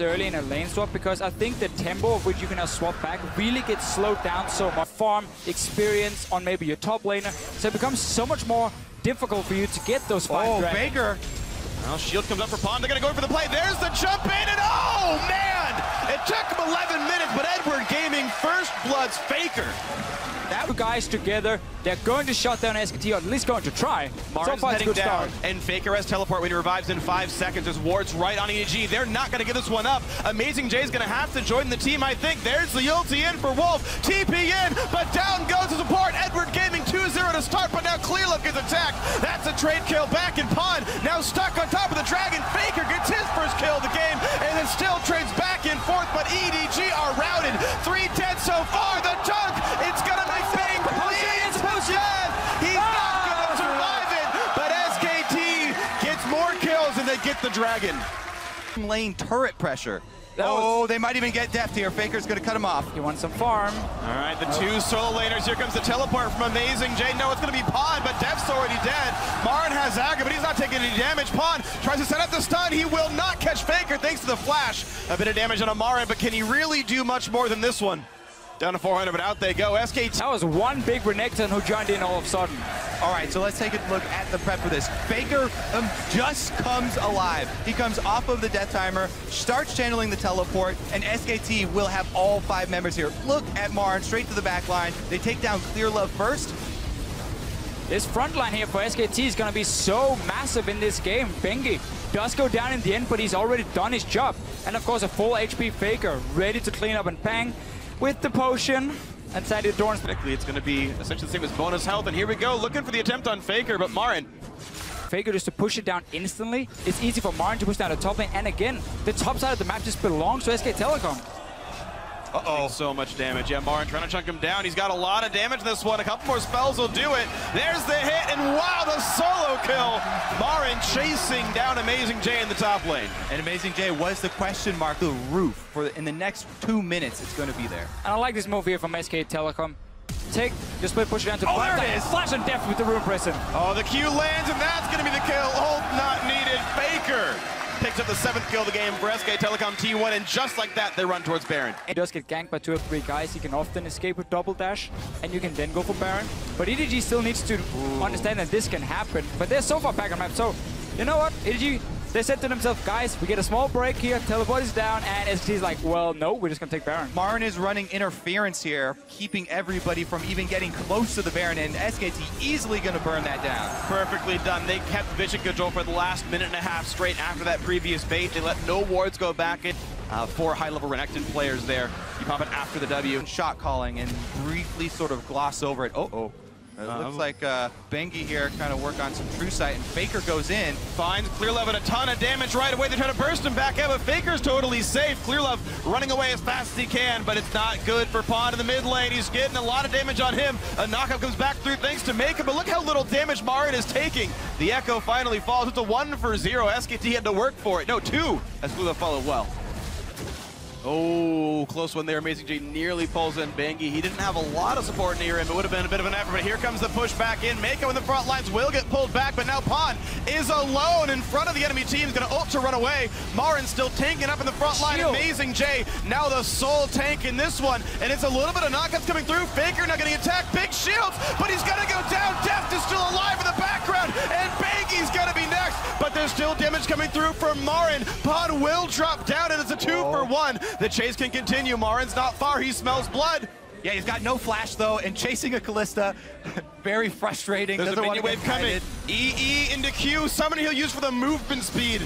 early in a lane swap, because I think the tempo of which you can now swap back really gets slowed down so much. Farm experience on maybe your top laner, so it becomes so much more difficult for you to get those five dragons. Faker. Well, shield comes up for Pond. They're going to go for the play. There's the jump in, and oh, man! It took him 11 minutes, but Edward Gaming First Blood's Faker. That guys together, they're going to shut down SKT, or at least going to try. Marin's heading down, and Faker has teleport when he revives in 5 seconds. There's wards right on EDG. They're not going to give this one up. Amazing Jay's going to have to join the team, I think. There's the ulti in for Wolf. TP in, but down goes the support. Edward Gaming 2-0 to start, but now Clearlook is attacked. That's a trade kill back in Pond. Now stuck on top of the dragon. Faker gets his first kill of the game, and then still trades back and forth, but EDG are routed. 3 dead so far. The dunk, it's going to make Bang, please. He's not going to survive it, but SKT gets more kills and they get the dragon. Lane turret pressure. They might even get deft here. Faker's going to cut him off. You want some farm. All right, the two solo laners. Here comes the teleport from Amazing Jay. No, it's going to be Pond, but Deft's already dead. Marin has Agra, but he's not taking any damage. Pond tries to set up the stun. He will not catch Faker thanks to the flash. A bit of damage on a Marin, but can he really do much more than this one? Down to 400, but out they go. SKT. That was one big Renekton who joined in all of a sudden. All right, so let's take a look at the prep for this. Faker just comes alive. He comes off of the death timer, starts channeling the teleport, and SKT will have all 5 members here. Look at Marin, straight to the back line. They take down Clearlove first. This front line here for SKT is going to be so massive in this game. Bengi does go down in the end, but he's already done his job. And of course, a full HP Faker ready to clean up and bang with the potion. And Sandy Dorn's. It's going to be essentially the same as bonus health, and here we go, looking for the attempt on Faker, but Marin. Faker just to push it down instantly. It's easy for Marin to push down the top lane, and again, the top side of the map just belongs to SK Telecom. Uh-oh. So much damage. Yeah, Marin trying to chunk him down. He's got a lot of damage this one. A couple more spells will do it. There's the hit, and wow, the solo kill. Marin chasing down Amazing Jay in the top lane. And Amazing Jay was the question mark, the roof. In the next 2 minutes, it's going to be there. And I like this move here from SK Telecom. Take the split, push it down to the there it is. Flash and Deft with the Rune Prison. Oh, the Q lands, and that's going to be the kill. Ult not needed. Faker picks up the 7th kill of the game for SK Telecom T1, and just like that, they run towards Baron. He does get ganked by 2 or 3 guys. He can often escape with double dash, and you can then go for Baron. But EDG still needs to understand that this can happen. But they're so far back on map, so you know what? EDG, they said to themselves, guys, we get a small break here, teleport is down, and SKT's like, well, no, we're just gonna take Baron. Marin is running interference here, keeping everybody from even getting close to the Baron, and SKT easily gonna burn that down. Perfectly done. They kept vision control for the last minute and a half straight after that previous bait. They let no wards go back in. 4 high-level Renekton players there. You pop it after the W. Shot calling and briefly sort of gloss over it. It looks like Bengi here kind of work on some true sight, and Faker goes in. Finds Clearlove a ton of damage right away. They try to burst him back out, but Faker's totally safe. Clearlove running away as fast as he can, but it's not good for Pond in the mid lane. He's getting a lot of damage on him. A knockup comes back through thanks to Maka, but look how little damage Marin is taking. The Echo finally falls. It's a 1 for 0. SKT had to work for it. No, 2, as Clearlove followed well. Oh, close one there. Amazing Jay nearly pulls in Bengi. He didn't have a lot of support near him. It would have been a bit of an effort, but here comes the push back in. Mako in the front lines will get pulled back, but now Pond is alone in front of the enemy team. He's going to ult to run away. Marin still tanking up in the front line. Amazing Jay now the sole tank in this one, and it's a little bit of knockouts coming through. Faker not getting attacked. Big shields, but he's going to go down. Deft is still alive in the background, and Bengi's going to be next, but there's still damage coming through from Marin. Pond will drop down, and it's a 2 for 1. The chase can continue. Marin's not far. He smells blood. Yeah, he's got no flash, though, and chasing a Callista, very frustrating. There's a minion wave coming. EE into Q. Summoning he'll use for the movement speed.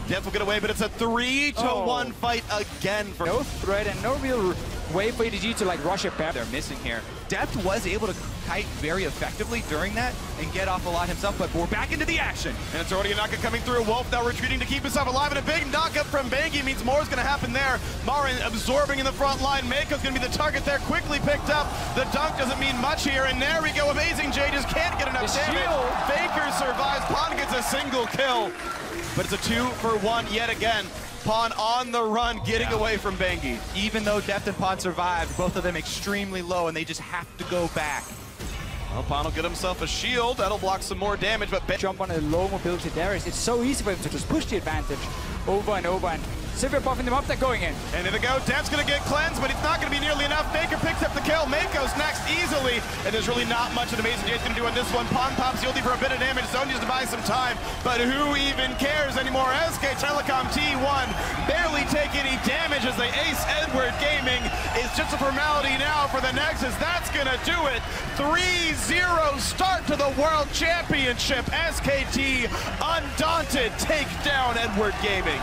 Death will get away, but it's a 3-1 fight again. For no threat and no real way for EDG to like rush it back. They're missing here. Deft was able to kite very effectively during that and get off a lot himself, but we're back into the action. And it's already a knockup coming through. Wolf now retreating to keep himself alive, and a big knockup from Bengi means more is going to happen there. Marin absorbing in the front line. Mako's going to be the target there, quickly picked up. The dunk doesn't mean much here, and there we go. Amazing Jay just can't get enough damage. Faker survives. Pond gets a single kill, but it's a 2 for 1 yet again. Pond on the run, getting away from Bengi. Even though Deft and Pond survived, both of them extremely low, and they just have to go back. Well, Pond will get himself a shield. That'll block some more damage, but jump on a low mobility Darius. It's so easy for him to just push the advantage over and over and Sivir buffing them up, they're going in. And there they go. Dev's going to get cleansed, but it's not going to be nearly enough. Faker picks up the kill. Mako's next easily. And there's really not much that Amazing Jay's going to do on this one. Pong pops Yulti for a bit of damage. Zone needs to buy some time. But who even cares anymore? SK Telecom T1 barely take any damage as they ace Edward Gaming. It's just a formality now for the Nexus. That's going to do it. 3-0 start to the World Championship. SKT undaunted take down Edward Gaming.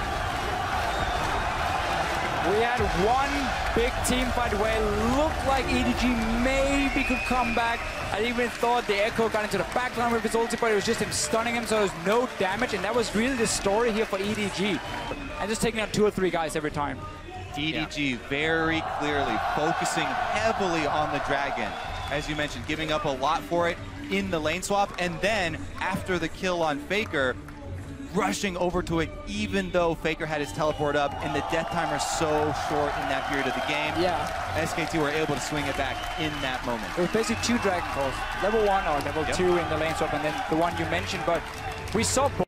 We had one big team fight where it looked like EDG maybe could come back. I even thought the Echo got into the backline with his ulti, but it was just him stunning him, so there was no damage, and that was really the story here for EDG. And just taking out 2 or 3 guys every time. EDG very clearly focusing heavily on the Dragon. As you mentioned, giving up a lot for it in the lane swap, and then after the kill on Faker, rushing over to it, even though Faker had his teleport up and the death timer so short in that period of the game. Yeah. SKT were able to swing it back in that moment. It was basically 2 Dragon calls. Level 1 or level 2 in the lane swap, and then the one you mentioned, but we saw